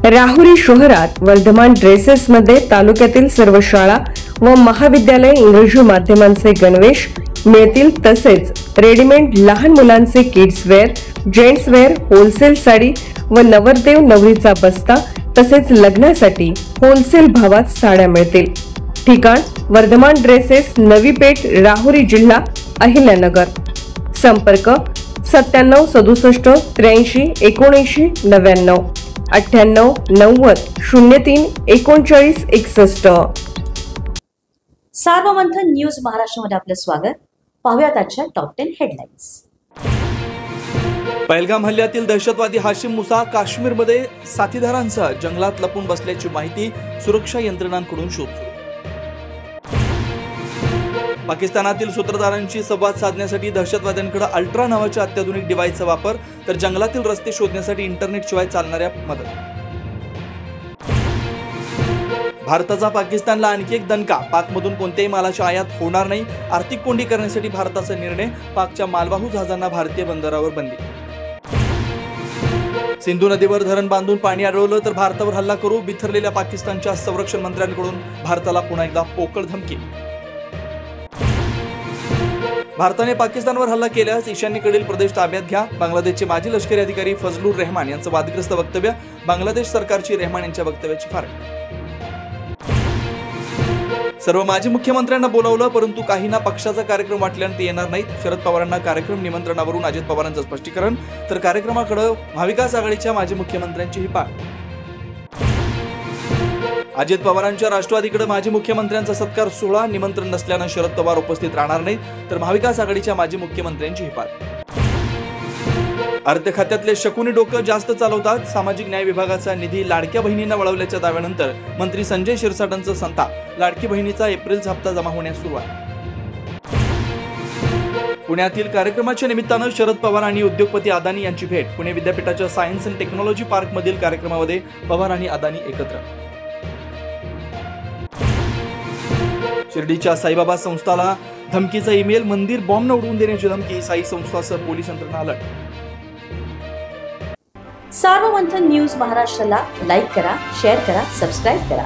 राहुरी शहरात वर्धमान ड्रेसेसमध्ये तालुक्यातील सर्व शाळा व महाविद्यालय इंग्रजी माध्यमांचे गणवेश मिळतील। तसेच रेडीमेड लहान मुलांचे kids wear, gents wear, wholesale sari व नवरदेव नवरीचा बस्ता तसेच लग्नासाठी होलसेल भावात साड्या मिळतील। ठिकाण वर्धमान ड्रेसेस, नवी पेठ, राहुरी, जिल्हा अहिल्यानगर। संपर्क 97 67 83 79 99 98 90 03 39 61। सार्वमंथन न्यूज महाराष्ट्रामध्ये आपलं स्वागत। पाहूयात आजच्या टॉप 10 हेडलाईन्स। पहलगाम हल्ल्यातील दहशतवादी हाशिम मुसा काश्मीरमध्ये साथीदारांसह जंगलात लपून बसल्याची माहिती सुरक्षा यंत्रणांकडून शोध सुरू। पाकिस्तानातील सूत्रधारांशी संवाद साधण्यासाठी दहशतवाद्यांकडे अल्ट्रा नावाच्या अत्याधुनिक डिव्हाइसचा वापर, तर जंगलातील रस्ते शोधण्यासाठी इंटरनेट शिवाय चालणाऱ्या मदत। भारताचा पाकिस्तानला आणखी एक दणका, पाकमधून कोणत्याही मालाची आयात होणार नाही। आर्थिक कोंडी करण्यासाठी भारताचा निर्णय, पाकच्या मालवाहू जहाजांना भारतीय बंदरावर बंदी। सिंधू नदीवर धरण बांधून पाणी अडवलं तर भारतावर हल्ला करू, बिथरलेल्या पाकिस्तानच्या संरक्षण मंत्र्यांकडून भारताला पुन्हा एकदा पोकळ धमकी। भारताने पाकिस्तानवर हल्ला केल्यास ईशान्येकडील प्रदेश ताब्यात घ्या, बांगलादेशचे माजी लष्करी अधिकारी फजलुर रहमान यांचं वादग्रस्त वक्तव्य, बांगलादेश सरकारची रहमान यांच्या वक्तव्याची फारकत। सर्व माजी मुख्यमंत्र्यांना बोलावलं, परंतु काहींना पक्षाचा कार्यक्रम वाटल्याने ते येणार नाहीत। शरद पवारांना कार्यक्रम निमंत्रणावरून अजित पवारांचं स्पष्टीकरण, तर कार्यक्रमाकडे महाविकास आघाडीच्या माजी मुख्यमंत्र्यांची ही पाठ। अजित पवारांच्या राष्ट्रवादीकडे माजी मुख्यमंत्र्यांचा सत्कार सोहळा, निमंत्रण नसल्यानं शरद पवार उपस्थित राहणार नाहीत, तर महाविकास आघाडीच्या माजी मुख्यमंत्र्यांची ही पाठ। अर्थ खात्यातले शकुनी डोकं जास्त चालवतात, सामाजिक न्याय विभागाचा निधी लाडक्या बहिणींना वळवल्याच्या दाव्यानंतर मंत्री संजय शिरसाटांचं संताप, लाडकी बहिणीचा एप्रिलचा हप्ता जमा होण्यास सुरुवात। पुण्यातील कार्यक्रमाच्या निमित्तानं शरद पवार आणि उद्योगपती अदानी यांची भेट, पुणे विद्यापीठाच्या सायन्स अँड टेक्नॉलॉजी पार्क मधील कार्यक्रमामध्ये पवार आणि अदानी एकत्र। शिर्डीच्या साईबाबा संस्थाला धमकीचा ईमेल, मंदिर बॉम्ब उडवून देण्याची धमकी, साई संस्थासह पोलीस यंत्रणा अलर्ट। सार्वमंथन न्यूज महाराष्ट्राला लाईक करा, शेअर करा, सबस्क्राईब करा।